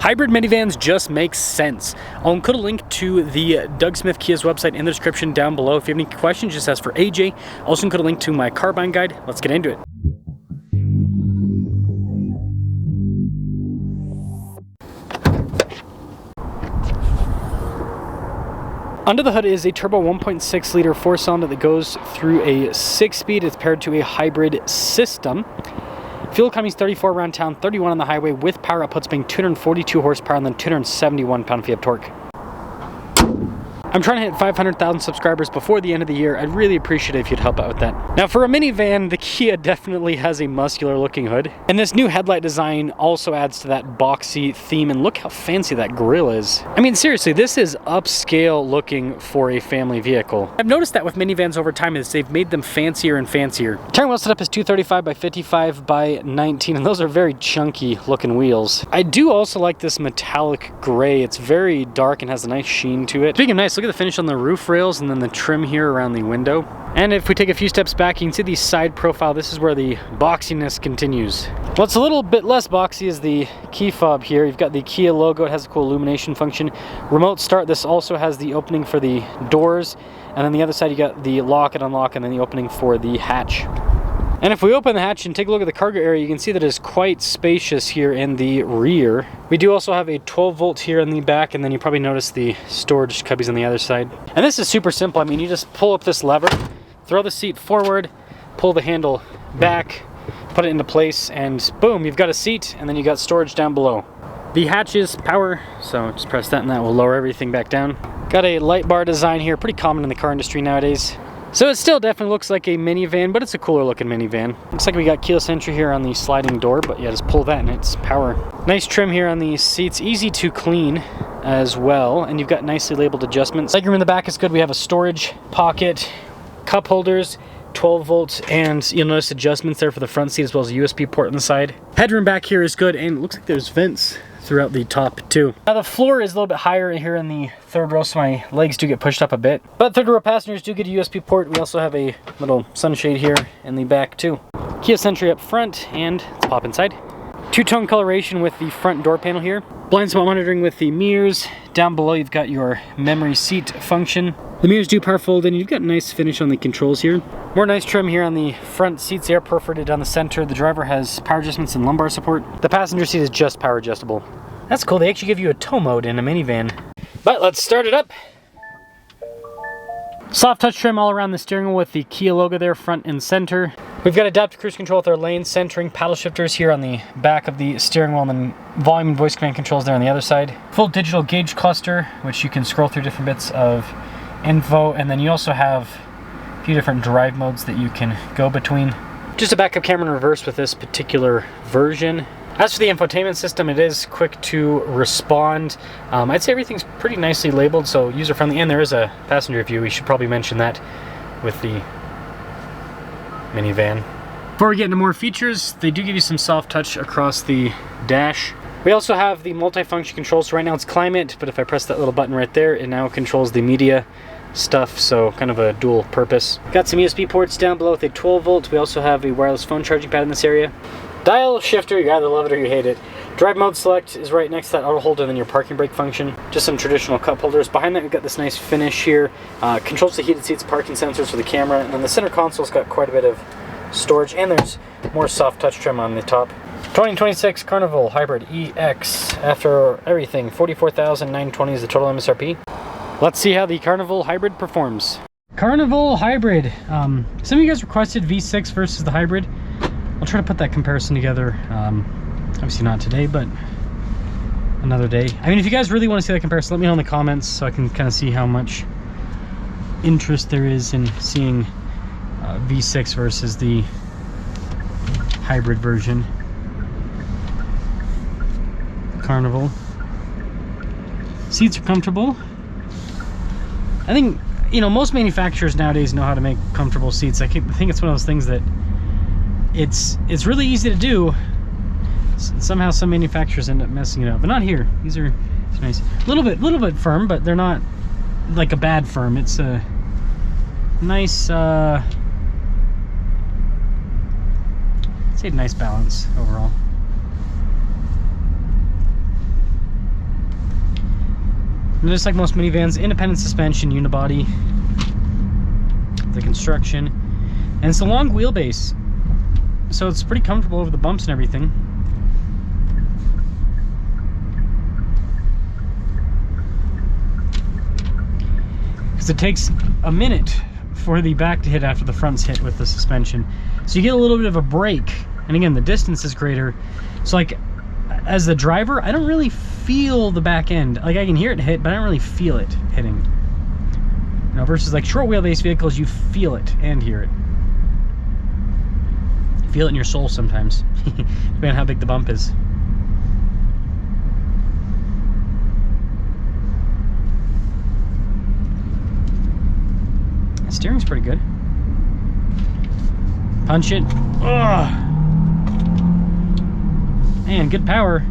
Hybrid minivans just make sense. I'll include a link to the Doug Smith Kia's website in the description down below. If you have any questions, just ask for AJ. I'll also include a link to my car buying guide. Let's get into it. Under the hood is a turbo 1.6 liter 4-cylinder that goes through a 6-speed. It's paired to a hybrid system. Fuel economy is 34 around town, 31 on the highway, with power outputs being 242 horsepower and then 271 pound-feet of torque. I'm trying to hit 500,000 subscribers before the end of the year. I'd really appreciate it if you'd help out with that. Now, for a minivan, the Kia definitely has a muscular looking hood. And this new headlight design also adds to that boxy theme. And look how fancy that grille is. I mean, seriously, this is upscale looking for a family vehicle. I've noticed that with minivans over time is they've made them fancier and fancier. Steering wheel setup is 235 by 55 by 19, and those are very chunky looking wheels. I do also like this metallic gray. It's very dark and has a nice sheen to it. Speaking of nice, look at the finish on the roof rails and then the trim here around the window. And if we take a few steps back, you can see the side profile. This is where the boxiness continues. What's a little bit less boxy is the key fob here. You've got the Kia logo. It has a cool illumination function. Remote start. This also has the opening for the doors. And then the other side, you got the lock and unlock and then the opening for the hatch. And if we open the hatch and take a look at the cargo area, you can see that it's quite spacious here in the rear. We do also have a 12 volt here in the back, and then you probably notice the storage cubbies on the other side. And this is super simple. I mean, you just pull up this lever, throw the seat forward, pull the handle back, put it into place, and boom, you've got a seat, and then you got storage down below. The hatch is power, so just press that and that will lower everything back down. Got a light bar design here, pretty common in the car industry nowadays. So it still definitely looks like a minivan, but it's a cooler looking minivan. Looks like we got keyless entry here on the sliding door, but yeah, just pull that and it's power. Nice trim here on the seats, easy to clean as well, and you've got nicely labeled adjustments. Legroom in the back is good. We have a storage pocket, cup holders, 12 volts, and you'll notice adjustments there for the front seat as well as a USB port on the side. Headroom back here is good, and it looks like there's vents throughout the top too. Now the floor is a little bit higher here in the third row, so my legs do get pushed up a bit. But third row passengers do get a USB port. We also have a little sunshade here in the back too. Kia Sentry up front, and let's pop inside. Two-tone coloration with the front door panel here. Blind spot monitoring with the mirrors. Down below you've got your memory seat function. The mirrors do power fold in. You've got a nice finish on the controls here. More nice trim here on the front seats. They are perforated down the center. The driver has power adjustments and lumbar support. The passenger seat is just power adjustable. That's cool. They actually give you a tow mode in a minivan. But let's start it up. Soft touch trim all around the steering wheel with the Kia logo there, front and center. We've got adaptive cruise control with our lane centering, paddle shifters here on the back of the steering wheel, and then volume and voice command controls there on the other side. Full digital gauge cluster, which you can scroll through different bits of info, and then you also have a few different drive modes that you can go between. Just a backup camera in reverse with this particular version. As for the infotainment system, it is quick to respond. I'd say everything's pretty nicely labeled, so user-friendly, and there is a passenger view. We should probably mention that with the minivan. Before we get into more features, they do give you some soft touch across the dash. We also have the multi-function controls. So right now it's climate, but if I press that little button right there, it now controls the media stuff, so kind of a dual purpose. Got some USB ports down below with a 12 volt. We also have a wireless phone charging pad in this area. Dial shifter, you either love it or you hate it. Drive mode select is right next to that auto hold, and then your parking brake function. Just some traditional cup holders. Behind that we've got this nice finish here. Controls the heated seats, parking sensors for the camera, and then the center console's got quite a bit of storage, and there's more soft touch trim on the top. 2026 Carnival Hybrid EX. After everything, $44,920 is the total MSRP. Let's see how the Carnival Hybrid performs. Carnival Hybrid. Some of you guys requested V6 versus the Hybrid. I'll try to put that comparison together. Obviously not today, but another day. I mean, if you guys really want to see that comparison, let me know in the comments so I can kind of see how much interest there is in seeing V6 versus the hybrid version. Carnival. Seats are comfortable. I think, you know, most manufacturers nowadays know how to make comfortable seats. I think it's one of those things that it's really easy to do. Somehow some manufacturers end up messing it up, but not here. These are nice. A little bit firm, but they're not like a bad firm. It's a nice I'd say nice balance overall. And just like most minivans, independent suspension, unibody, the construction, and it's a long wheelbase, so it's pretty comfortable over the bumps and everything. Because it takes a minute for the back to hit after the front's hit with the suspension, so you get a little bit of a break. And again, the distance is greater, so like as the driver, I don't really feel the back end. Like I can hear it hit, but I don't really feel it hitting. You know, versus like short wheelbase vehicles, you feel it and hear it. You feel it in your soul sometimes, depending on how big the bump is. The steering's pretty good. Punch it. Ugh. Man, good power.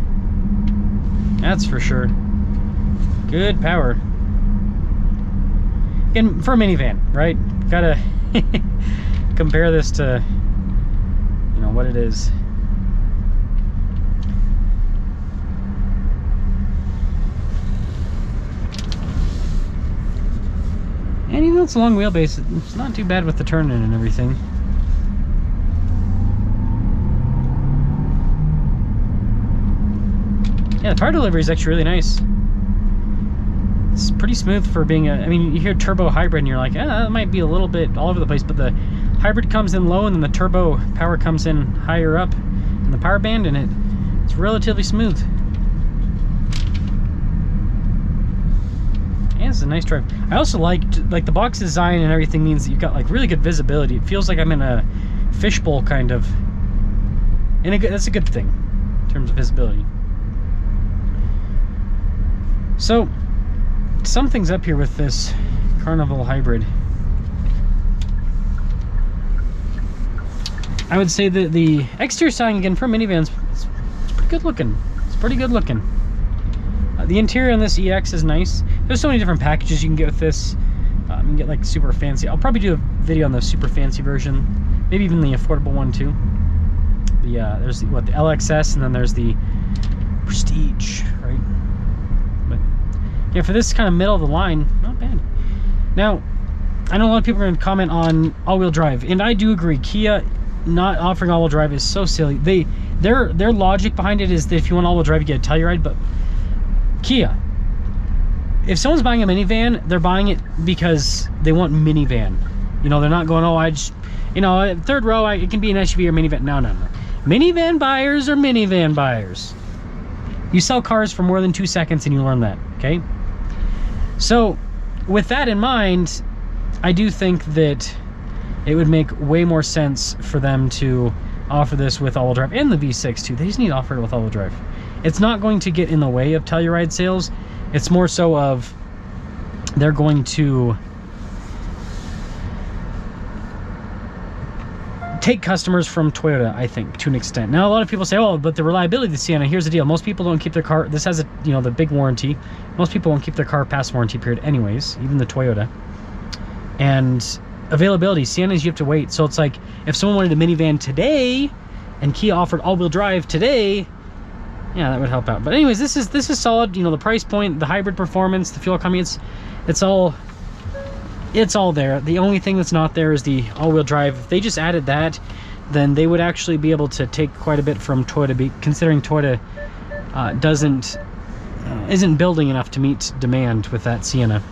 That's for sure. Good power. And for a minivan, right? Gotta compare this to, you know, what it is. And even though it's a long wheelbase, it's not too bad with the turn in and everything. Yeah, the power delivery is actually really nice. It's pretty smooth for being a, I mean, you hear turbo hybrid and you're like, that might be a little bit all over the place, but the hybrid comes in low and then the turbo power comes in higher up in the power band, and it's relatively smooth. And it's a nice drive. I also like the box design and everything means that you've got like really good visibility. It feels like I'm in a fishbowl kind of, and that's a good thing in terms of visibility. So, some things up here with this Carnival Hybrid. I would say that the exterior styling, again, for minivans, it's pretty good looking. It's pretty good looking. The interior on this EX is nice. There's so many different packages you can get with this. You can get like super fancy. I'll probably do a video on the super fancy version, maybe even the affordable one too. There's the LXS, and then there's the Prestige, right? Yeah, for this kind of middle of the line, not bad. Now, I know a lot of people are going to comment on all-wheel drive, and I do agree. Kia not offering all-wheel drive is so silly. Their logic behind it is that if you want all-wheel drive, you get a Telluride, but Kia, if someone's buying a minivan, they're buying it because they want minivan. You know, they're not going, oh, I just, you know, third row, it can be an SUV or minivan. No, no, no. Minivan buyers are minivan buyers. You sell cars for more than 2 seconds and you learn that, okay? So, with that in mind, I do think that it would make way more sense for them to offer this with all-wheel drive, and the V6 too. They just need to offer it with all-wheel drive. It's not going to get in the way of Telluride sales. It's more so of they're going to take customers from Toyota, I think, to an extent. Now, a lot of people say, oh, but the reliability of the Sienna, here's the deal. Most people don't keep their car, this has a, you know, the big warranty. Most people won't keep their car past warranty period anyways, even the Toyota. And availability, Siennas, you have to wait. So it's like, if someone wanted a minivan today and Kia offered all-wheel drive today, yeah, that would help out. But anyways, this is solid. You know, the price point, the hybrid performance, the fuel economy, it's all there. The only thing that's not there is the all-wheel drive. If they just added that, then they would actually be able to take quite a bit from Toyota, considering Toyota isn't building enough to meet demand with that Sienna.